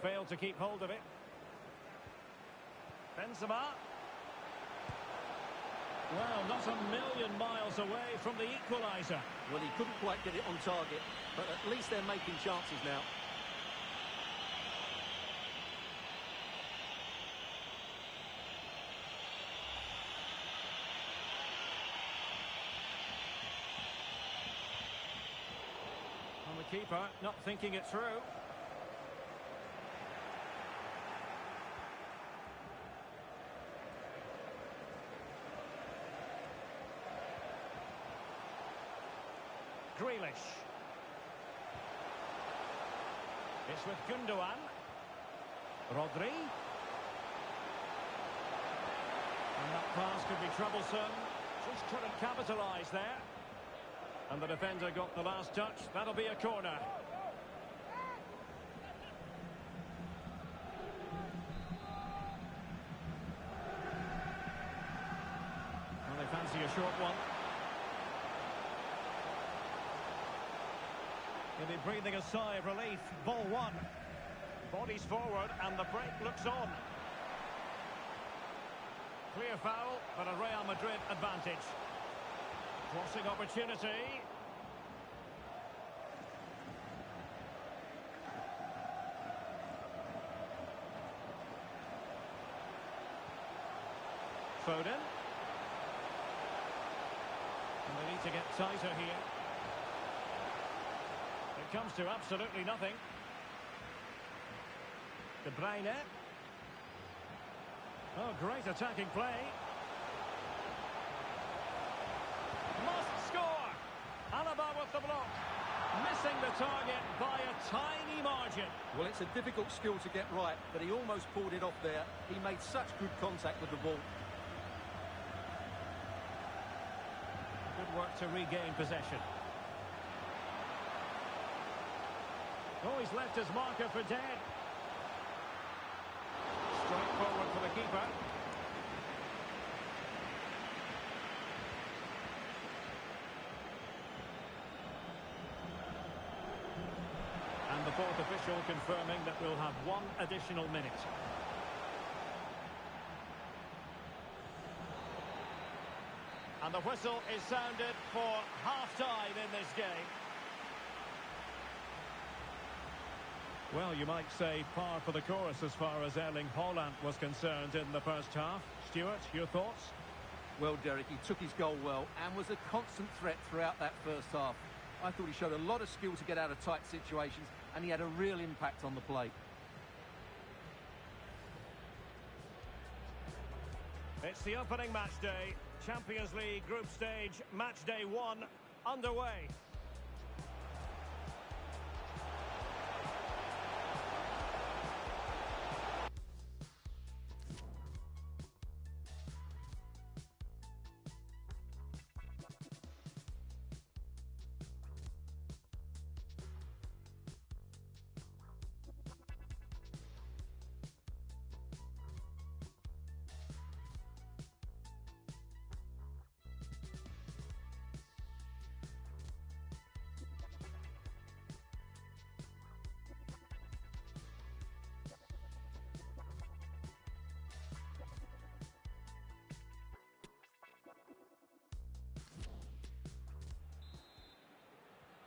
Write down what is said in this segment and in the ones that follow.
Failed to keep hold of it. Benzema. Well, not a million miles away from the equaliser. Well, he couldn't quite get it on target, but at least they're making chances now. And the keeper not thinking it through. Grealish. It's with Gundogan. Rodri. And that pass could be troublesome. Just couldn't capitalise there. And the defender got the last touch. That'll be a corner. Well, they fancy a short one. He'll be breathing a sigh of relief. Ball one. Bodies forward and the break looks on. Clear foul, but a Real Madrid advantage. Crossing opportunity. Foden. And they need to get tighter here. It comes to absolutely nothing. De Bruyne. Oh, great attacking play. Must score. Alaba with the block. Missing the target by a tiny margin. Well, it's a difficult skill to get right, but he almost pulled it off there. He made such good contact with the ball. Good work to regain possession. Oh, he's left his marker for dead. Straight forward for the keeper. And the fourth official confirming that we'll have one additional minute. And the whistle is sounded for half-time in this game. Well, you might say par for the course as far as Erling Haaland was concerned in the first half. Stuart, your thoughts? Well, Derek, he took his goal well and was a constant threat throughout that first half. I thought he showed a lot of skill to get out of tight situations, and he had a real impact on the play. It's the opening match day. Champions League group stage, match day 1, underway.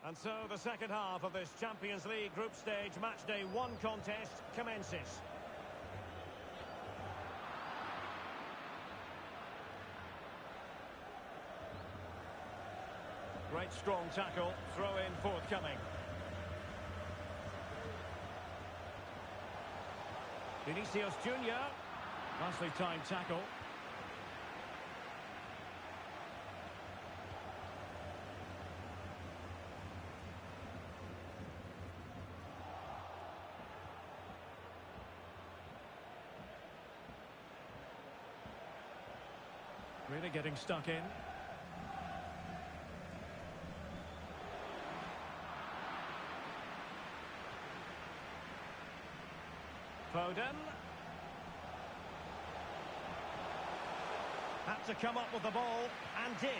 And so the second half of this Champions League group stage matchday 1 contest commences. Great strong tackle, throw in forthcoming. Vinicius Junior, nicely timed tackle. Really getting stuck in. Foden. Had to come up with the ball, and did.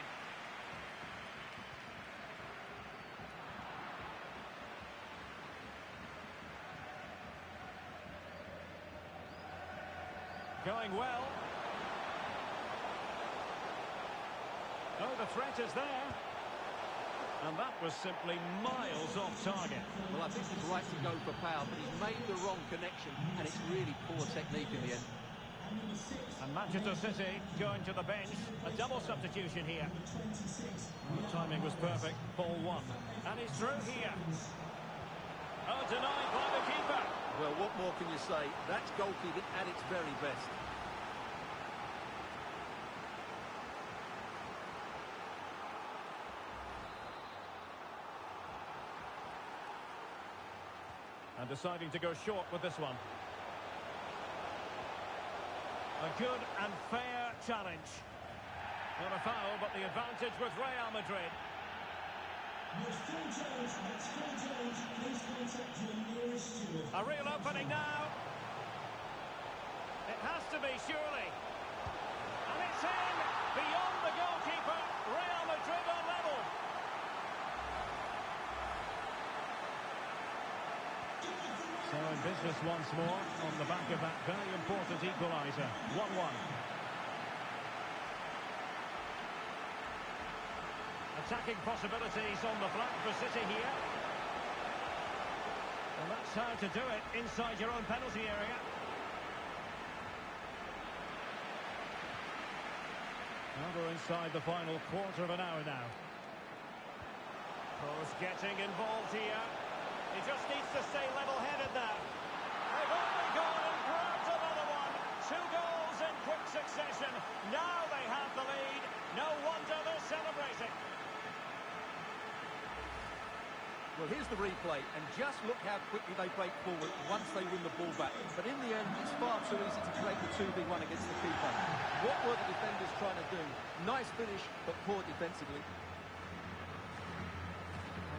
Going well. Oh, the threat is there. And that was simply miles off target. Well, I think he's right to go for power, but he's made the wrong connection, and it's really poor technique in the end. And Manchester City going to the bench. A double substitution here. The timing was perfect. Ball one. And he's through here. Oh, denied by the keeper. Well, what more can you say? That's goalkeeping at its very best. And deciding to go short with this one. A good and fair challenge. Not a foul, but the advantage with Real Madrid. A real opening now. It has to be, surely. And it's in! Beyond the goalkeeper. Real Madrid are level. So in business once more on the back of that very important equaliser. 1-1. Attacking possibilities on the flank for City here. And that's how to do it inside your own penalty area. Well, we're inside the final quarter of an hour now. Both getting involved here. He just needs to stay level-headed now. They've only gone and grabbed another one. 2 goals in quick succession. Now they have the lead. No wonder they're celebrating. Well, here's the replay, and just look how quickly they break forward once they win the ball back. But in the end, it's far too easy to create the 2v1 against the keeper. What were the defenders trying to do? Nice finish, but poor defensively.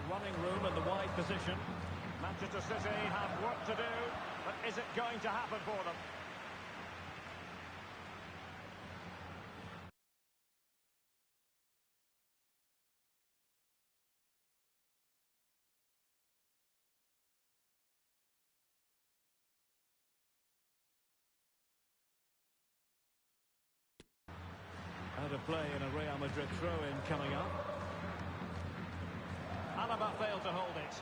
Running room in the wide position. Manchester City have work to do, but is it going to happen for them? Out of play in a Real Madrid throw-in coming up. Alaba failed to hold it.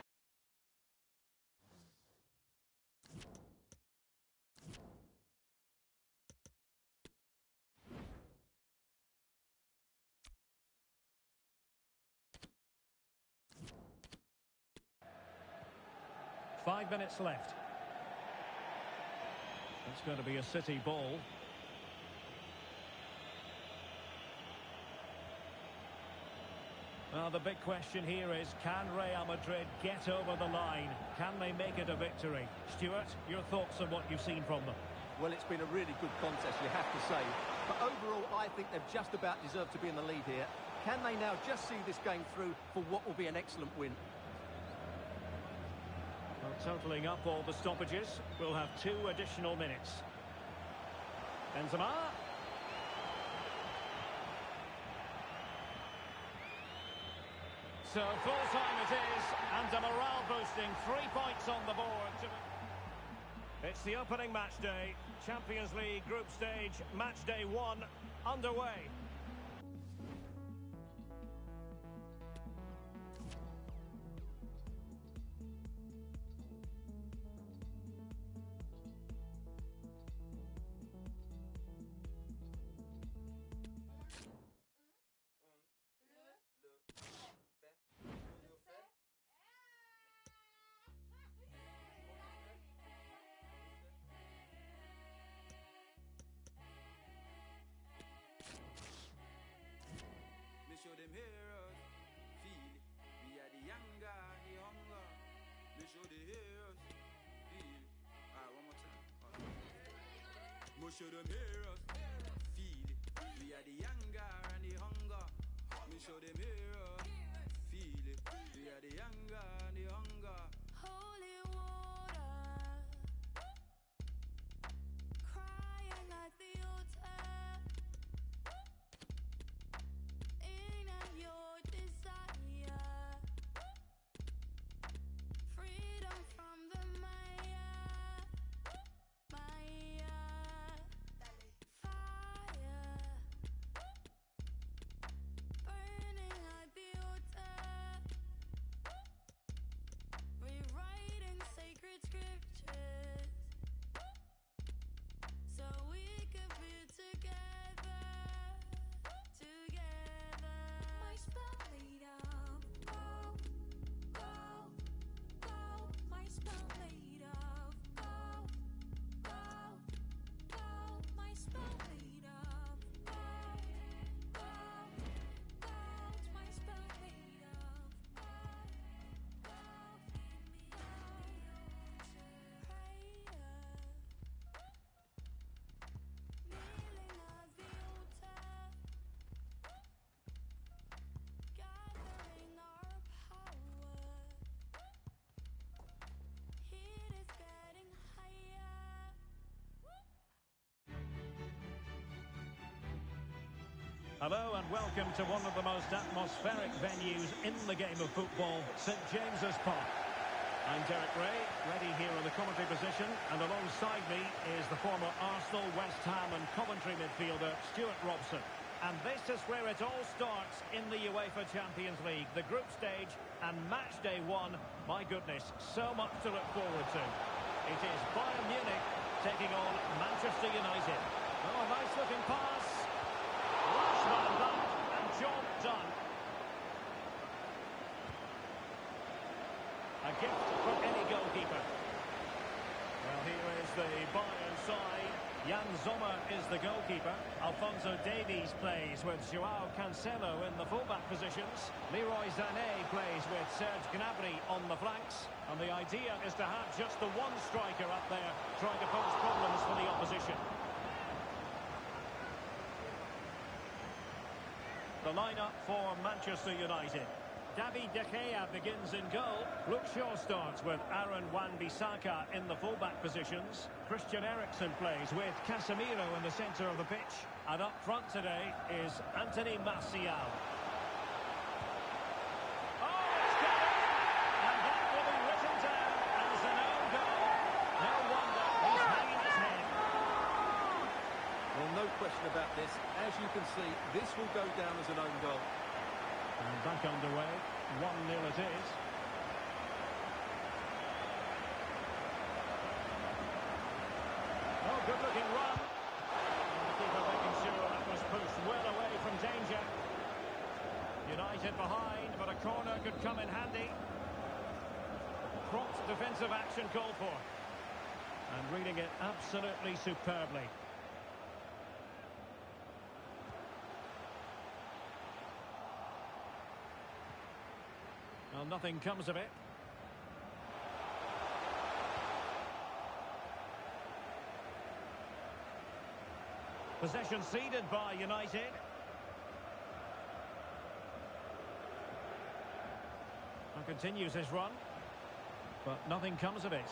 Five minutes left. It's going to be a City ball. Well, the big question here is, can Real Madrid get over the line? Can they make it a victory? Stuart, your thoughts on what you've seen from them? Well, it's been a really good contest, you have to say. But overall, I think they've just about deserved to be in the lead here. Can they now just see this game through for what will be an excellent win? Well, totalling up all the stoppages, we'll have 2 additional minutes. Benzema. So full time it is, and a morale boosting 3 points on the board. It's the opening match day, Champions League group stage, match day 1 underway. Show them heroes, feel it. We are the younger, the hunger. We show the heroes, feel it. Alright, one more time. We show them heroes, feel it. We are the younger and the hunger. We show them heroes, feel it. We are the younger and the hunger. Holy water, crying at the altar. Your desire, freedom from the Maya. Hello and welcome to one of the most atmospheric venues in the game of football, St James's Park. I'm Derek Ray, ready here in the commentary position, and alongside me is the former Arsenal, West Ham and Coventry midfielder, Stuart Robson. And this is where it all starts in the UEFA Champions League, the group stage and match day one. My goodness, so much to look forward to. It is Bayern Munich taking on Manchester United. Oh, a nice looking pass. Last man back and job done. A gift for any goalkeeper. Well, here is the Bayern side. Jan Sommer is the goalkeeper. Alphonso Davies plays with Joao Cancelo in the fullback positions. Leroy Sané plays with Serge Gnabry on the flanks. And the idea is to have just the one striker up there trying to pose problems for the opposition. The lineup for Manchester United. David De Gea begins in goal. Luke Shaw starts with Aaron Wan-Bissaka in the fullback positions. Christian Eriksen plays with Casemiro in the centre of the pitch. And up front today is Anthony Martial. Oh, it's got it! And that will be written down as an own goal. No wonder he's hanging his head. Well, no question about this. As you can see, this will go down as an own goal. And back underway, 1-0 it is. Oh, good looking run. And the keeper making sure that was pushed well away from danger. United behind, but a corner could come in handy. Prompt defensive action called for. And reading it absolutely superbly. Well, nothing comes of it. Possession ceded by United. And continues his run. But nothing comes of it.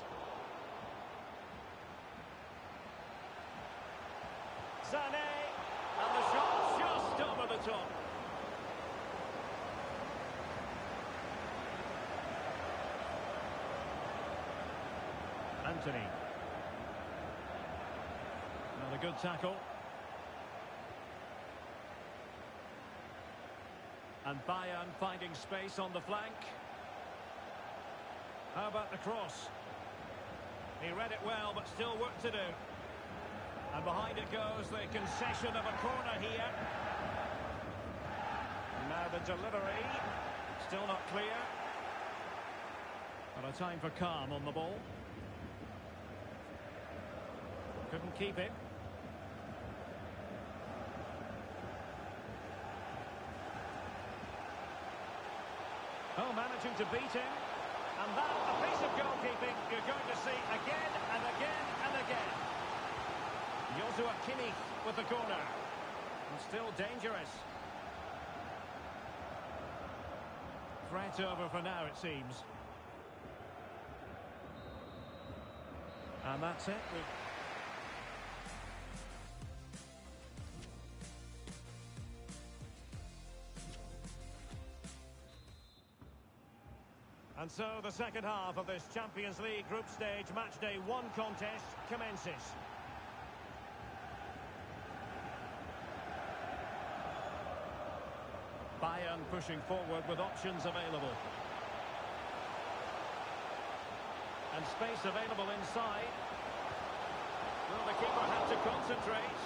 Sané. And the shot just over the top. Anthony. Another good tackle. And Bayern finding space on the flank. How about the cross? He read it well, but still work to do. And behind it goes the concession of a corner here. And now the delivery. Still not clear. But a time for calm on the ball. Couldn't keep it. Oh, managing to beat him. And that, a piece of goalkeeping you're going to see again and again and again. Joshua Kimmich with the corner. And still dangerous. Threat over for now, it seems. And that's it. And so the second half of this Champions League group stage matchday one contest commences. Bayern pushing forward with options available. And space available inside. Well, the keeper had to concentrate.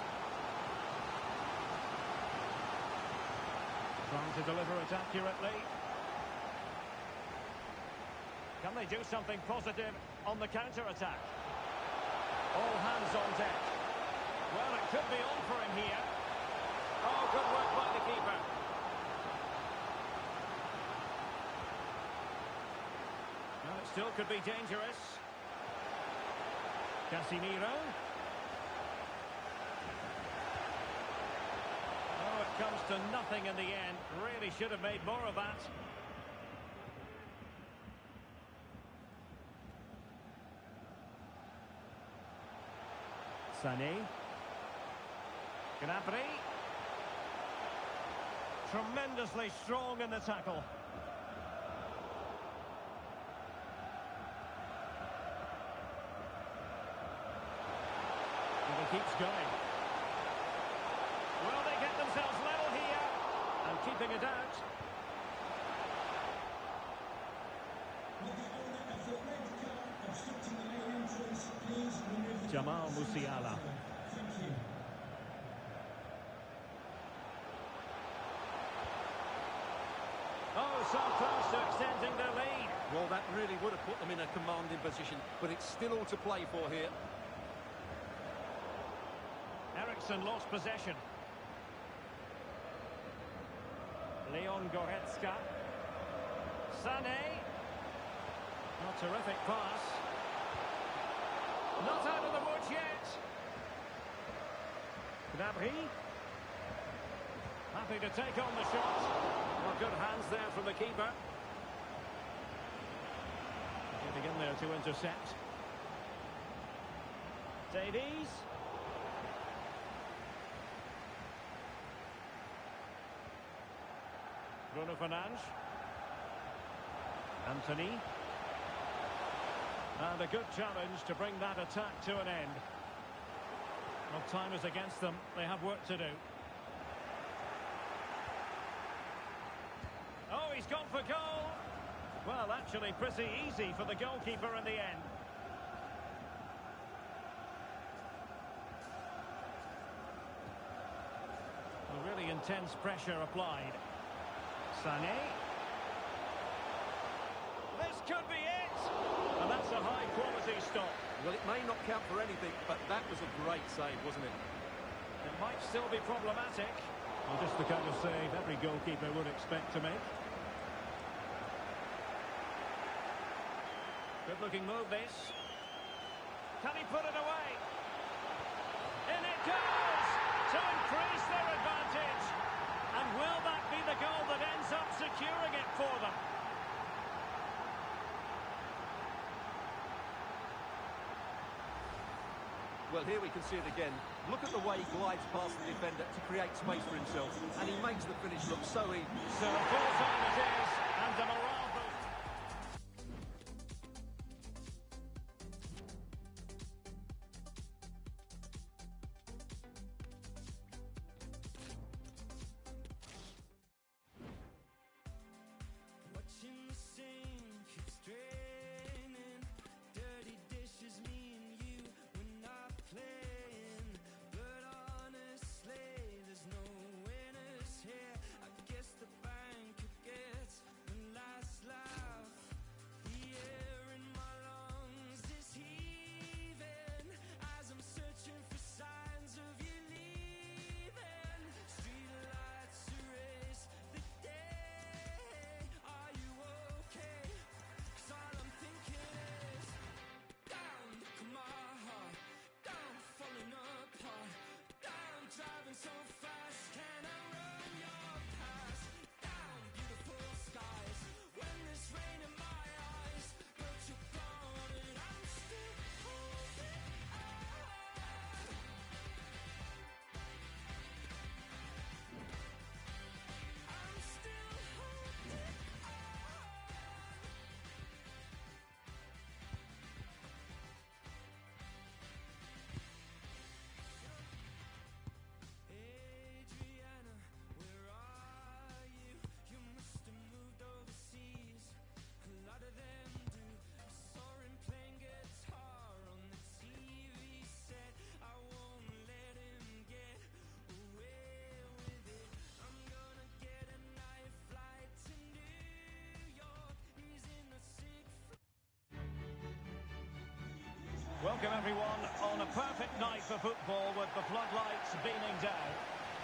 Trying to deliver it accurately. Can they do something positive on the counter-attack? All hands on deck. Well, it could be on for him here. Oh, good work by the keeper. Well, it still could be dangerous. Casemiro. Oh, it comes to nothing in the end. Really should have made more of that. Sané. Gnabry. Tremendously strong in the tackle. And he keeps going. Will they get themselves level here? And keeping it out. Jamal Musiala. Oh, so close to extending their lead. Well, that really would have put them in a commanding position, but it's still all to play for here. Eriksson lost possession. Leon Goretzka. Sané. A terrific pass. Not out of the woods yet. Gnabry. Happy to take on the shot. Well, good hands there from the keeper. Getting in there to intercept. Davies. Bruno Fernandes. Anthony. And a good challenge to bring that attack to an end. Well, time is against them. They have work to do. Oh, he's gone for goal. Well, actually pretty easy for the goalkeeper in the end. A really intense pressure applied. Sané. This could be it. And that's a high-quality stop. Well, it may not count for anything, but that was a great save, wasn't it? It might still be problematic. Well, just the kind of save every goalkeeper would expect to make. Good-looking move, this. Can he put it away? In it goes! To increase their advantage. And will that be the goal that ends up securing it for them? Well, here we can see it again. Look at the way he glides past the defender to create space for himself, and he makes the finish look so easy. So a full time it is, and the morale boost. Watching the sink keeps draining. Dirty dishes, me and you, we're not playing. But honestly, there's no winners here. I guess the bank gets the last laugh. The air in my lungs is heaving as I'm searching for signs of you leaving. Street lights erase the day. Are you okay? 'Cause all I'm thinking is down, look at my heart. Down, falling apart. Down, driving so fast. Can I run your past? Down, beautiful skies. When there's rain in my eyes, but you're gone and I'm still holding on. I'm still holding on. Adriana, where are you? You must have moved overseas. A lot of them do. I saw him playing guitar on the TV set. I won't let him get away with it. I'm gonna get a night flight to New York. He's in a sick. Welcome everyone on a perfect night for football with the floodlights beaming down.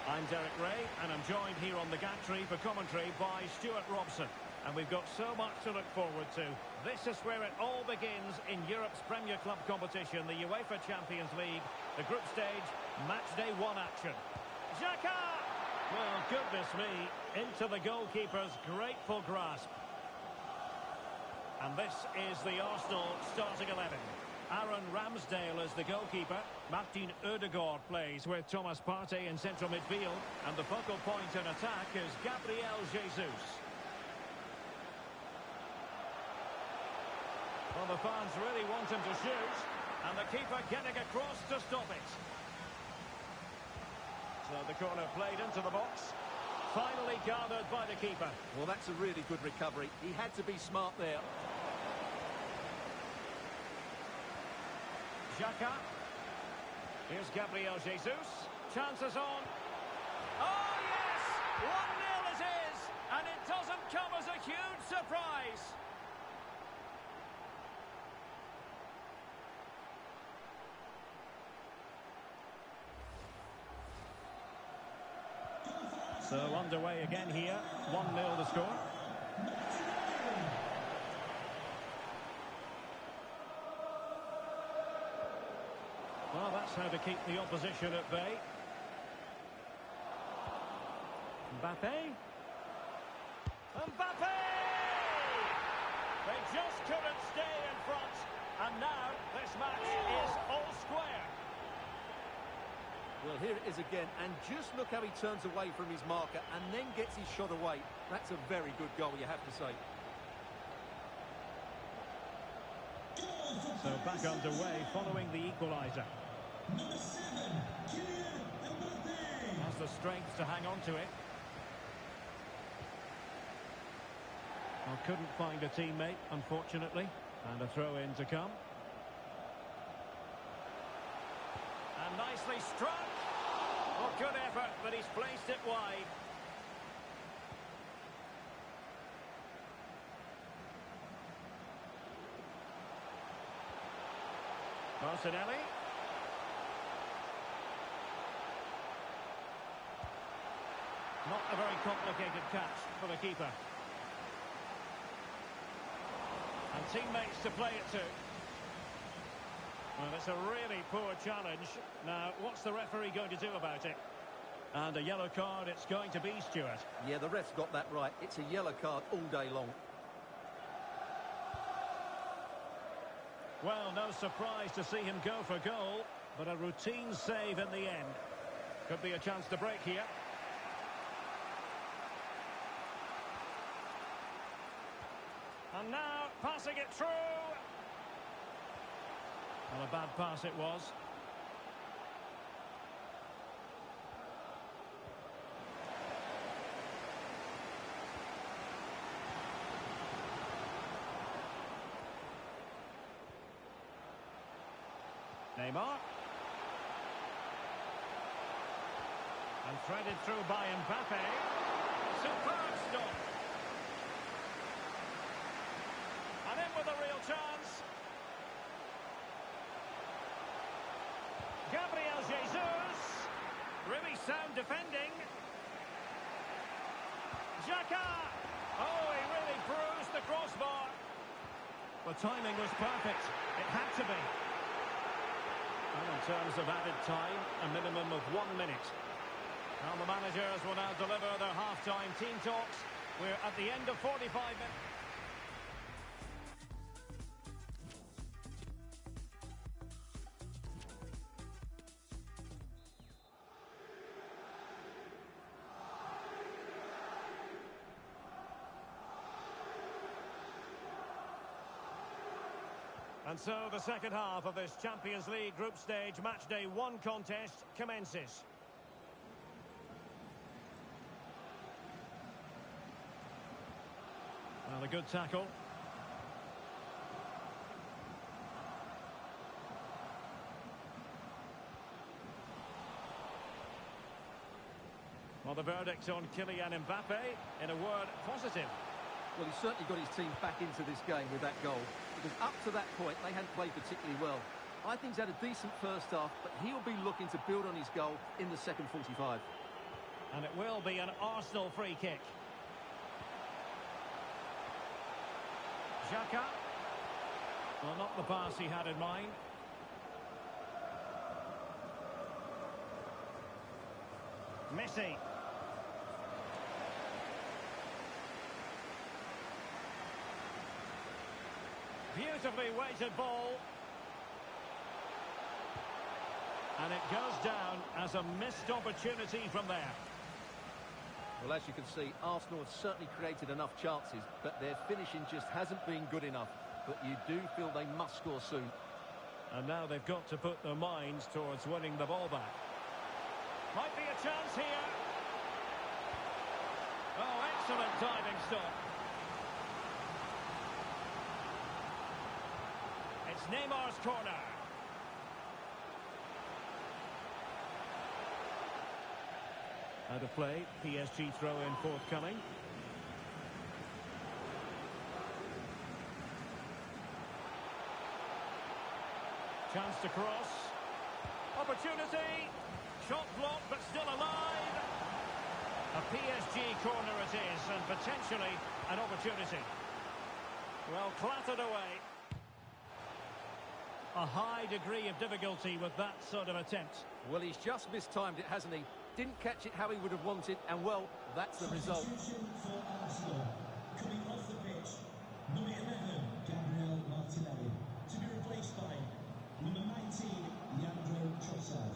I'm Derek Ray and I'm joined here on the gantry for commentary by Stuart Robson. And we've got so much to look forward to. This is where it all begins in Europe's Premier Club competition, the UEFA Champions League, the group stage, match day 1 action. Xhaka! Well, goodness me, into the goalkeeper's grateful grasp. And this is the Arsenal starting 11. Aaron Ramsdale is the goalkeeper. Martin Ødegaard plays with Thomas Partey in central midfield. And the focal point in attack is Gabriel Jesus. Well, the fans really want him to shoot. And the keeper getting across to stop it. So the corner played into the box. Finally gathered by the keeper. Well, that's a really good recovery. He had to be smart there. Xhaka. Here's Gabriel Jesus. Chances on. Oh, yes! 1-0 it is! And it doesn't come as a huge surprise. So underway again here. 1-0 the score. Well, that's how to keep the opposition at bay. Mbappe. Mbappe! They just couldn't stay in front. And now this match is all square. Well, here it is again, and just look how he turns away from his marker and then gets his shot away. That's a very good goal, you have to say. So back underway following the equaliser. Has the strength to hang on to it. Well, couldn't find a teammate, unfortunately. And a throw-in to come. And nicely struck. Well, good effort, but he's placed it wide. Martinelli. Not a very complicated catch for the keeper. And teammates to play it to. Well, it's a really poor challenge. Now, what's the referee going to do about it? And a yellow card it's going to be, Stuart. Yeah, the ref's got that right. It's a yellow card all day long. Well, no surprise to see him go for goal, but a routine save in the end. Could be a chance to break here. And now, passing it through. Well, a bad pass it was. Neymar. And threaded through by Mbappe. Superb stop. And in with a real chance. Gabriel Jesus. Really sound defending. Xhaka. Oh, he really bruised the crossbar. The timing was perfect. It had to be. And in terms of added time, a minimum of 1 minute. Now the managers will now deliver their half-time team talks. We're at the end of 45 minutes. And so the second half of this Champions League group stage matchday 1 contest commences. Well, a good tackle. Well, the verdict on Kylian Mbappe, in a word, positive. Well, he's certainly got his team back into this game with that goal. Because up to that point, they hadn't played particularly well. I think he's had a decent first half, but he'll be looking to build on his goal in the second 45. And it will be an Arsenal free kick. Xhaka. Well, not the pass he had in mind. Messi. Beautifully weighted ball. And it goes down as a missed opportunity from there. Well, as you can see, Arsenal have certainly created enough chances, but their finishing just hasn't been good enough. But you do feel they must score soon. And now they've got to put their minds towards winning the ball back. Might be a chance here. Oh, excellent diving stop. It's Neymar's corner. Out of play, PSG throw-in forthcoming. Chance to cross. Opportunity. Shot blocked, but still alive. A PSG corner it is, and potentially an opportunity. Well, clattered away. A high degree of difficulty with that sort of attempt. Well, he's just mistimed it, hasn't he? Didn't catch it how he would have wanted, and, well, that's the result. Substitution for Arsenal. Coming off the pitch, number 11, Gabriel Martinelli. To be replaced by number 19, Leandro Trossard.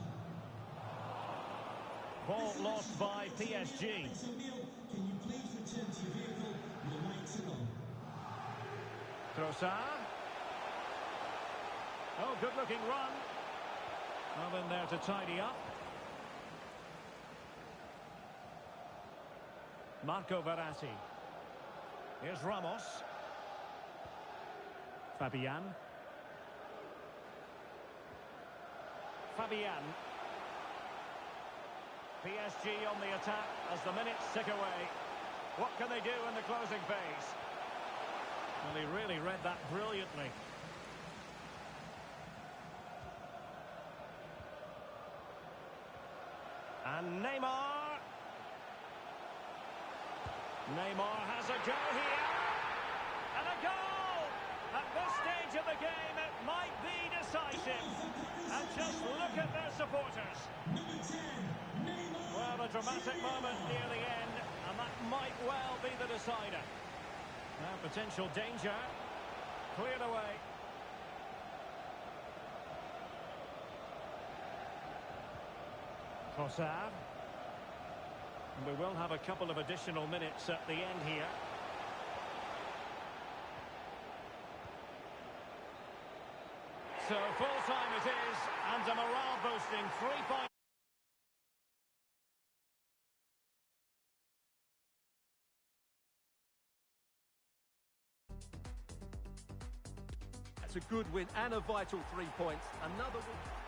Ball lost by PSG. So, Neil, can you please return to your vehicle with the lights are on? Trossard. Oh, good-looking run. Well, in there to tidy up. Marco Verratti. Here's Ramos. Fabian. PSG on the attack as the minutes tick away. What can they do in the closing phase? Well, he really read that brilliantly. And Neymar. Neymar has a go here. And a goal! At this stage of the game, it might be decisive. And just look at their supporters. Well, a dramatic moment near the end, and that might well be the decider. Now, potential danger. Cleared away. Trossard. And we will have a couple of additional minutes at the end here. So full-time it is, and a morale-boosting 3-point. That's a good win and a vital 3 points. Another win.